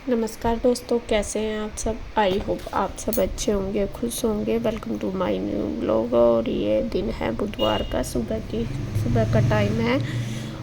नमस्कार दोस्तों, कैसे हैं आप सब। आई होप आप सब अच्छे होंगे, खुश होंगे। Welcome to my new blog. और ये दिन है बुधवार का, सुबह का टाइम है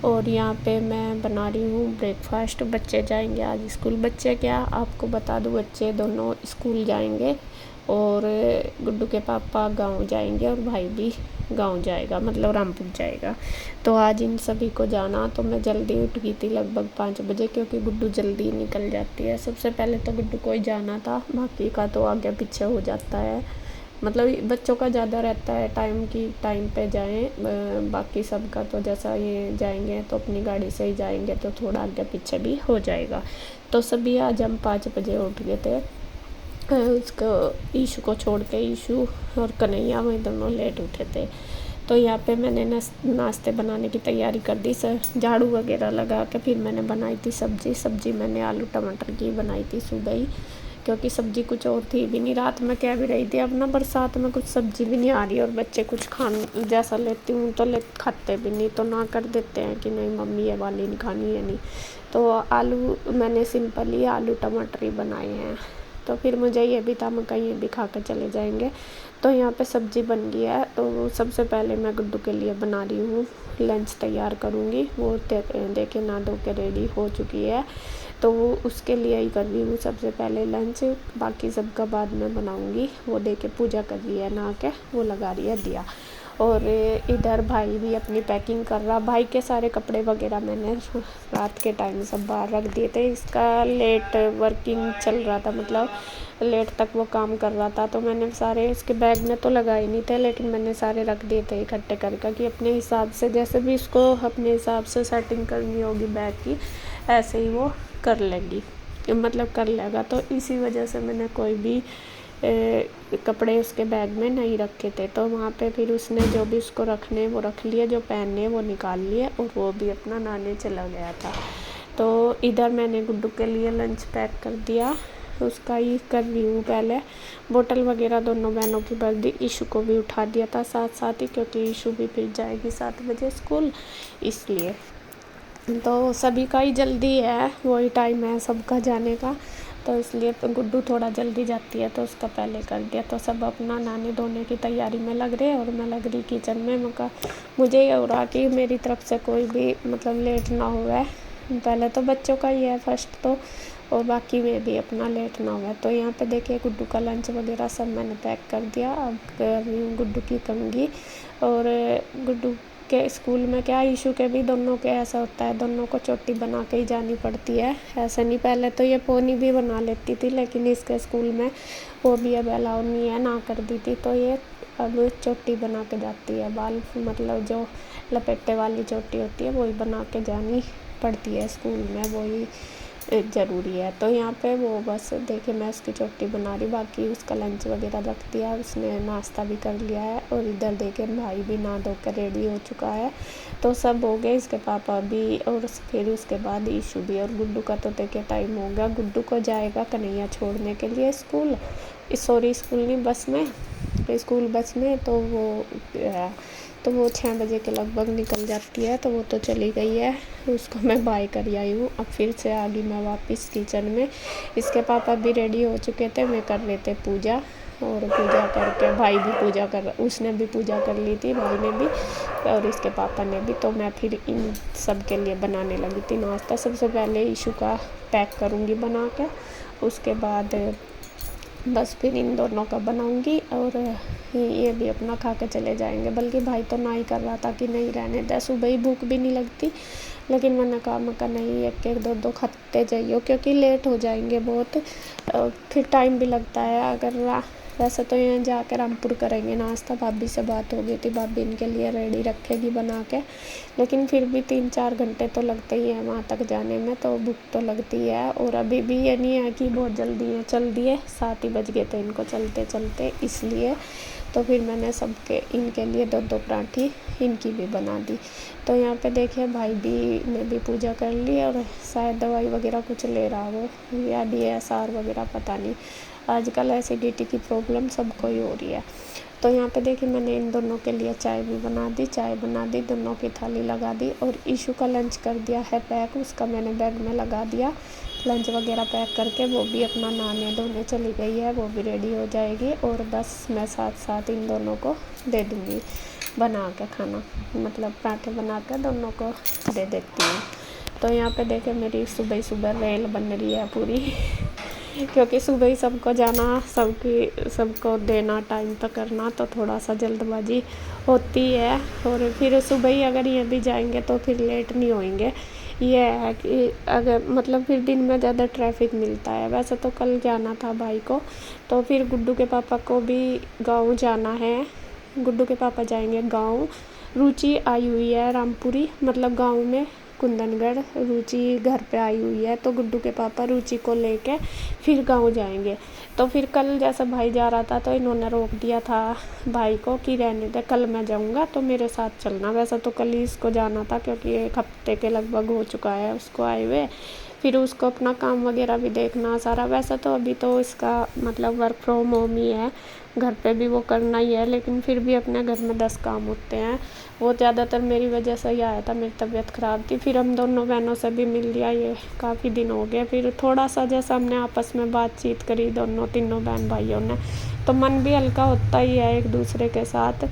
और यहाँ पे मैं बना रही हूँ ब्रेकफास्ट। बच्चे जाएंगे आज स्कूल। बच्चे क्या, आपको बता दूँ, बच्चे दोनों स्कूल जाएंगे और गुड्डू के पापा गांव जाएंगे और भाई भी गांव जाएगा, मतलब रामपुर जाएगा। तो आज इन सभी को जाना, तो मैं जल्दी उठ गई थी लगभग 5 बजे, क्योंकि गुड्डू जल्दी निकल जाती है। सबसे पहले तो गुड्डू को ही जाना था, बाकी का तो आगे पीछे हो जाता है। मतलब बच्चों का ज़्यादा रहता है टाइम पे जाएं। बाकी सबका तो जैसा ये जाएंगे तो अपनी गाड़ी से ही जाएंगे, तो थोड़ा आगे पीछे भी हो जाएगा। तो सभी आज हम 5 बजे उठ गए थे। उसको ईशु को छोड़ के, ईशु और कन्हैया वही दोनों लेट उठे थे। तो यहाँ पे मैंने नाश्ते बनाने की तैयारी कर दी सर, झाड़ू वगैरह लगा के। फिर मैंने बनाई थी सब्जी मैंने आलू टमाटर की बनाई थी सुबह ही, क्योंकि सब्जी कुछ और थी भी नहीं। रात में कह भी रही थी, अब ना बरसात में कुछ सब्जी भी नहीं आ रही और बच्चे कुछ खान जैसा लेती हूँ तो खाते भी नहीं, तो ना कर देते हैं कि नहीं मम्मी ये वाली नहीं खानी है नहीं। तो आलू मैंने सिंपल ही आलू टमाटर ही बनाए हैं। तो फिर मुझे ये भी था, मैं कहीं ये भी खा कर चले जाएंगे। तो यहाँ पे सब्जी बन गई है। तो सबसे पहले मैं गुड्डू के लिए बना रही हूँ, लंच तैयार करूँगी। वो देखे ना धो के रेडी हो चुकी है, तो वो उसके लिए ही कर रही हूँ सबसे पहले लंच। बाकी सबका बाद में बनाऊँगी। वो देखे पूजा कर रही है, नहा के वो लगा रही है दिया। और इधर भाई भी अपनी पैकिंग कर रहा। भाई के सारे कपड़े वगैरह मैंने रात के टाइम सब बाहर रख दिए थे। इसका लेट वर्किंग चल रहा था, मतलब लेट तक वो काम कर रहा था, तो मैंने सारे इसके बैग में तो लगाए नहीं थे, लेकिन मैंने सारे रख दिए थे इकट्ठे करके, कि अपने हिसाब से जैसे भी इसको अपने हिसाब से सेटिंग करनी होगी बैग की, ऐसे ही वो कर लेगी, मतलब कर लेगा। तो इसी वजह से मैंने कोई भी कपड़े उसके बैग में नहीं रखे थे। तो वहाँ पे फिर उसने जो भी उसको रखने वो रख लिए, जो पहनने वो निकाल लिए, और वो भी अपना नहाने चला गया था। तो इधर मैंने गुड्डू के लिए लंच पैक कर दिया, उसका ही कर रही हूँ पहले। बोतल वगैरह दोनों बहनों की भर दी। ईशु को भी उठा दिया था साथ साथ ही, क्योंकि ईशु भी फिर जाएगी 7 बजे स्कूल, इसलिए। तो सभी का ही जल्दी है, वही टाइम है सबका जाने का, तो इसलिए तो गुड्डू थोड़ा जल्दी जाती है तो उसका पहले कर दिया। तो सब अपना नहाने धोने की तैयारी में लग रहे हैं और मैं लग रही किचन में। मुझे ये हो रहा कि मेरी तरफ से कोई भी मतलब लेट ना हुआ। पहले तो बच्चों का ही है फर्स्ट तो, और बाकी में भी अपना लेट ना हुआ। तो यहाँ पे देखिए गुड्डू का लंच वगैरह सब मैंने पैक कर दिया। अब कर रही हूँ गुड्डू की कंघी। और गुड्डू के स्कूल में क्या, इशू के भी दोनों के ऐसा होता है, दोनों को चोटी बना के ही जानी पड़ती है। ऐसा नहीं, पहले तो ये पोनी भी बना लेती थी, लेकिन इसके स्कूल में वो भी अब अलाउ नहीं है, ना कर दी थी, तो ये अब चोटी बना के जाती है। बाल मतलब जो लपेटे वाली चोटी होती है वही बना के जानी पड़ती है स्कूल में, वही ज़रूरी है। तो यहाँ पे वो बस देखिए मैं उसकी चोटी बना रही, बाकी उसका लंच वगैरह रख दिया, उसने नाश्ता भी कर लिया है। और इधर देखिए भाई भी नहा धो कर रेडी हो चुका है। तो सब हो गए, इसके पापा भी, और फिर उसके बाद ईशू भी। और गुड्डू का तो देखिए टाइम हो गया, गुड्डू को जाएगा कन्हैया छोड़ने के लिए स्कूल, स्कूल नहीं बस में, स्कूल बस में। तो वो 6 बजे के लगभग निकल जाती है, तो वो तो चली गई है, उसको मैं बाय कर आई हूँ। अब फिर से आ गई मैं वापस किचन में। इसके पापा भी रेडी हो चुके थे, मैं कर रहे थे पूजा, और पूजा करके भाई भी उसने भी पूजा कर ली थी, भाई ने भी और इसके पापा ने भी। तो मैं फिर इन सब के लिए बनाने लगी थी नाश्ता। सबसे पहले इशू का पैक करूँगी बना के, उसके बाद बस फिर इन दोनों का बनाऊंगी, और ये भी अपना खा के चले जाएंगे। बल्कि भाई तो ना ही कर रहा था कि नहीं रहने दे, सुबह ही भूख भी नहीं लगती, लेकिन मैंने कहा नहीं, एक एक दो दो खाते जाइए, क्योंकि लेट हो जाएंगे बहुत, फिर टाइम भी लगता है। वैसे तो यहाँ जाकर रामपुर करेंगे नाश्ता, भाभी से बात हो गई थी, भाभी इनके लिए रेडी रखेगी बना के, लेकिन फिर भी 3-4 घंटे तो लगते ही हैं वहाँ तक जाने में, तो भूख तो लगती है। और अभी भी ये नहीं है कि बहुत जल्दी है, चल दिए 7 ही बज गए थे इनको चलते चलते, इसलिए। तो फिर मैंने इनके लिए 2-2 पराठी इनकी भी बना दी। तो यहाँ पे देखिए भाई भी ने भी पूजा कर ली, और शायद दवाई वगैरह कुछ ले रहा हो, या DSR वगैरह पता नहीं, आजकल एसिडिटी की प्रॉब्लम सबको ही हो रही है। तो यहाँ पे देखिए मैंने इन दोनों के लिए चाय बना दी, दोनों की थाली लगा दी, और ईशू का लंच कर दिया है पैक, उसका मैंने बैग में लगा दिया। लंच वगैरह पैक करके वो भी अपना नहाने धोने चली गई है, वो भी रेडी हो जाएगी और बस मैं साथ साथ इन दोनों को दे दूँगी बना के खाना, मतलब पराठे बना के दोनों को दे देती हूँ। तो यहाँ पे देखे मेरी सुबह सुबह रेल बन रही है पूरी क्योंकि सुबह ही सबको जाना, सबको देना, टाइम पे करना, तो थोड़ा सा जल्दबाजी होती है। और फिर सुबह ही अगर ये भी जाएंगे तो फिर लेट नहीं होएंगे। ये है कि अगर मतलब फिर दिन में ज़्यादा ट्रैफिक मिलता है। वैसे तो कल जाना था भाई को, तो फिर गुड्डू के पापा को भी गाँव जाना है। गुड्डू के पापा जाएंगे गाँव। रुचि आई हुई है रामपुरी, मतलब गाँव में कुंदनगढ़। रुचि घर पे आई हुई है, तो गुड्डू के पापा रुचि को लेके फिर गाँव जाएंगे। तो फिर कल जैसा भाई जा रहा था तो इन्होंने रोक दिया था भाई को कि रहने दे, कल मैं जाऊंगा तो मेरे साथ चलना। वैसा तो कल ही इसको जाना था क्योंकि 1 हफ्ते के लगभग हो चुका है उसको आए हुए। फिर उसको अपना काम वगैरह भी देखना सारा। वैसा तो अभी तो इसका मतलब वर्क फ्रॉम होम ही है, घर पे भी वो करना ही है, लेकिन फिर भी अपने घर में 10 काम होते हैं। वो ज़्यादातर मेरी वजह से ही आया था, मेरी तबीयत ख़राब थी। फिर हम दोनों बहनों से भी मिल लिया, ये काफ़ी दिन हो गए। फिर थोड़ा सा जैसा हमने आपस में बातचीत करी दोनों तीनों बहन भाइयों ने, तो मन भी हल्का होता ही है एक दूसरे के साथ।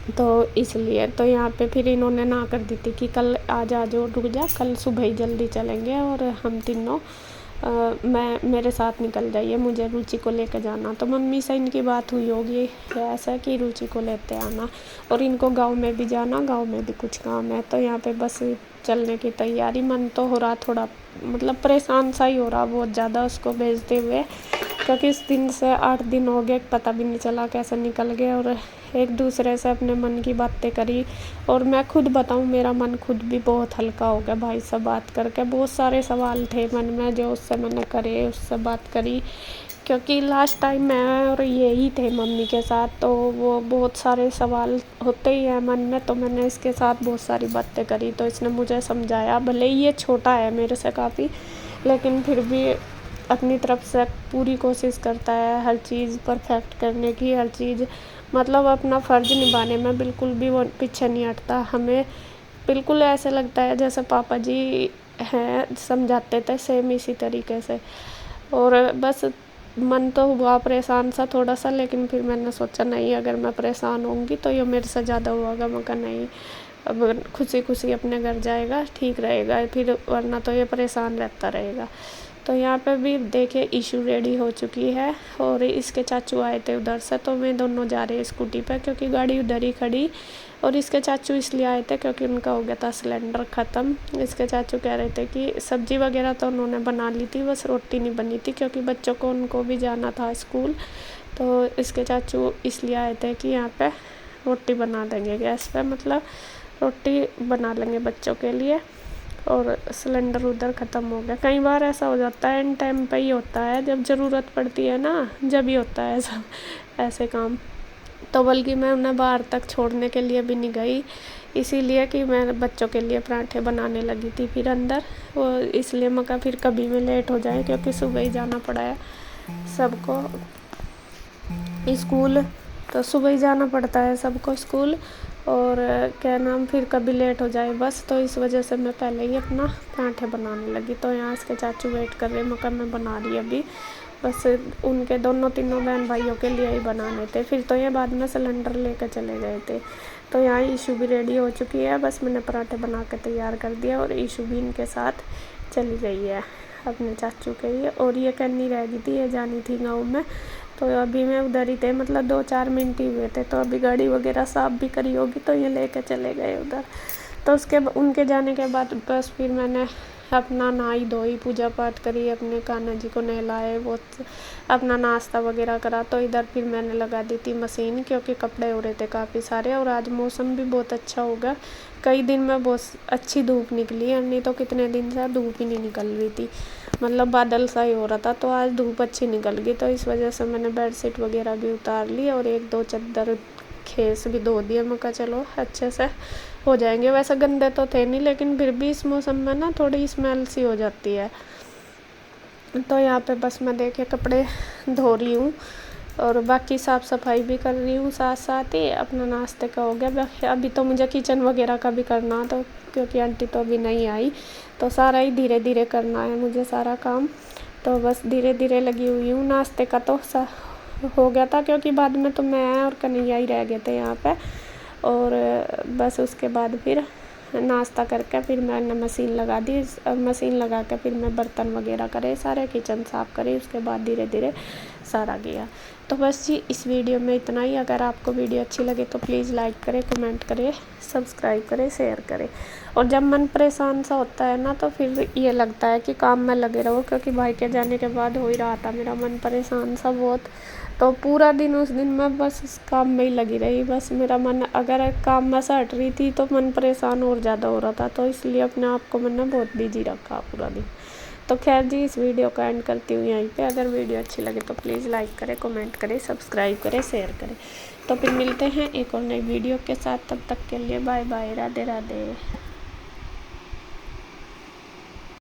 तो इसलिए तो यहाँ पे फिर इन्होंने ना कर दी थी कि कल आ जाओ, रुक जा, कल सुबह ही जल्दी चलेंगे और हम तीनों मेरे साथ निकल जाइए, मुझे रुचि को लेकर जाना। तो मम्मी से इनकी बात हुई होगी ऐसा कि रुचि को लेते आना, और इनको गांव में भी जाना, गांव में भी कुछ काम है। तो यहाँ पे बस चलने की तैयारी। मन तो हो रहा थोड़ा, मतलब परेशान सा ही हो रहा बहुत ज़्यादा उसको भेजते हुए, क्योंकि इस दिन से 8 दिन हो गए, पता भी नहीं चला कैसे निकल गए। और एक दूसरे से अपने मन की बातें करी, और मैं खुद बताऊं मेरा मन खुद भी बहुत हल्का हो गया भाई से बात करके। बहुत सारे सवाल थे मन में जो उससे मैंने करे, उससे बात करी, क्योंकि लास्ट टाइम मैं और यही थे मम्मी के साथ, तो वो बहुत सारे सवाल होते ही हैं मन में। तो मैंने इसके साथ बहुत सारी बातें करी, तो इसने मुझे समझाया। भले ही ये छोटा है मेरे से काफ़ी, लेकिन फिर भी अपनी तरफ से पूरी कोशिश करता है हर चीज़ परफेक्ट करने की, हर चीज़ मतलब अपना फ़र्ज़ निभाने में बिल्कुल भी वो पीछे नहीं हटता। हमें बिल्कुल ऐसे लगता है जैसे पापा जी हैं समझाते थे, सेम इसी तरीके से। और बस मन तो हुआ परेशान सा थोड़ा सा, लेकिन फिर मैंने सोचा नहीं, अगर मैं परेशान होंगी तो ये मेरे से ज़्यादा होगा। मैं कहा नहीं, अब खुशी खुशी अपने घर जाएगा, ठीक रहेगा, फिर वरना तो ये परेशान रहता रहेगा। तो यहाँ पे भी देखिए इशू रेडी हो चुकी है, और इसके चाचू आए थे उधर से, तो वे दोनों जा रहे हैं स्कूटी पे क्योंकि गाड़ी उधर ही खड़ी। और इसके चाचू इसलिए आए थे क्योंकि उनका हो गया था सिलेंडर ख़त्म। इसके चाचू कह रहे थे कि सब्जी वगैरह तो उन्होंने बना ली थी, बस रोटी नहीं बनी थी क्योंकि बच्चों को उनको भी जाना था स्कूल। तो इसके चाचू इसलिए आए थे कि यहाँ पे रोटी बना देंगे गैस पे, मतलब रोटी बना लेंगे बच्चों के लिए, और सिलेंडर उधर ख़त्म हो गया। कई बार ऐसा हो जाता है, इन टाइम पे ही होता है, जब ज़रूरत पड़ती है ना, जब ही होता है सब ऐसे काम। तो बल्कि मैं उन्हें बाहर तक छोड़ने के लिए भी नहीं गई, इसीलिए कि मैं बच्चों के लिए पराठे बनाने लगी थी फिर अंदर। वो इसलिए मैं कहा फिर कभी में लेट हो जाए, क्योंकि सुबह ही जाना पड़ा है सबको स्कूल, तो सुबह ही जाना पड़ता है सबको स्कूल। और क्या नाम, फिर कभी लेट हो जाए बस, तो इस वजह से मैं पहले ही अपना पराठे बनाने लगी। तो यहाँ इसके चाचू वेट कर रहे, मगर मैं बना रही अभी, बस उनके दोनों तीनों बहन भाइयों के लिए ही बनाने थे। फिर तो ये बाद में सिलेंडर लेकर चले गए थे। तो यहाँ ईशू भी रेडी हो चुकी है, बस मैंने पराठे बना के तैयार कर दिया, और ईशू भी इनके साथ चली गई है अपने चाचू के लिए। और ये करनी रह गई थी, ये जानी थी गाँव में, तो अभी मैं उधर ही थे, मतलब 2-4 मिनट ही हुए थे, तो अभी गाड़ी वगैरह साफ़ भी करी होगी, तो ये लेके चले गए उधर। तो उसके उनके जाने के बाद बस फिर मैंने अपना नहाई धोई, पूजा पाठ करी, अपने कान्हा जी को नहलाए, वो अपना नाश्ता वगैरह करा। तो इधर फिर मैंने लगा दी थी मशीन, क्योंकि कपड़े हो रहे थे काफ़ी सारे, और आज मौसम भी बहुत अच्छा होगा। कई दिन में बहुत अच्छी धूप निकली है, नहीं तो कितने दिन से धूप ही नहीं निकल रही थी, मतलब बादल सा ही हो रहा था। तो आज धूप अच्छी निकल गई, तो इस वजह से मैंने बेडशीट वगैरह भी उतार ली, और 1-2 चादर खेस भी धो दिए। मैं कहा चलो अच्छे से हो जाएंगे। वैसे गंदे तो थे नहीं, लेकिन फिर भी इस मौसम में ना थोड़ी स्मेल सी हो जाती है। तो यहाँ पे बस मैं देखे कपड़े धो रही हूँ, और बाकी साफ़ सफाई भी कर रही हूँ साथ साथ ही। अपना नाश्ते का हो गया, अभी तो मुझे किचन वगैरह का भी करना, तो क्योंकि आंटी तो अभी नहीं आई, तो सारा ही धीरे धीरे करना है मुझे सारा काम। तो बस धीरे धीरे लगी हुई हूँ। नाश्ते का तो हो गया था, क्योंकि बाद में तो मैं और कन्हैया ही रह गए थे यहाँ पे। और बस उसके बाद फिर नाश्ता करके फिर मैंने मशीन लगा दी। मशीन लगा के फिर मैं बर्तन वगैरह करे, सारे किचन साफ़ करे, उसके बाद धीरे धीरे सारा गया। तो बस जी इस वीडियो में इतना ही। अगर आपको वीडियो अच्छी लगे तो प्लीज़ लाइक करें, कमेंट करें, सब्सक्राइब करें, शेयर करें। और जब मन परेशान सा होता है ना, तो फिर ये लगता है कि काम में लगे रहो, क्योंकि भाई के जाने के बाद हो ही रहा था मेरा मन परेशान सा बहुत। तो पूरा दिन उस दिन मैं बस इस काम में ही लगी रही। बस मेरा मन अगर काम में से हट रही थी तो मन परेशान और ज़्यादा हो रहा था, तो इसलिए अपने आप को मैंने बहुत बिजी रखा पूरा दिन। तो खैर जी इस वीडियो का एंड करती हूँ यहीं पे। अगर वीडियो अच्छी लगे तो प्लीज़ लाइक करें, कमेंट करें, सब्सक्राइब करें, शेयर करें। तो फिर मिलते हैं एक और नई वीडियो के साथ। तब तक के लिए बाय बाय, राधे राधे।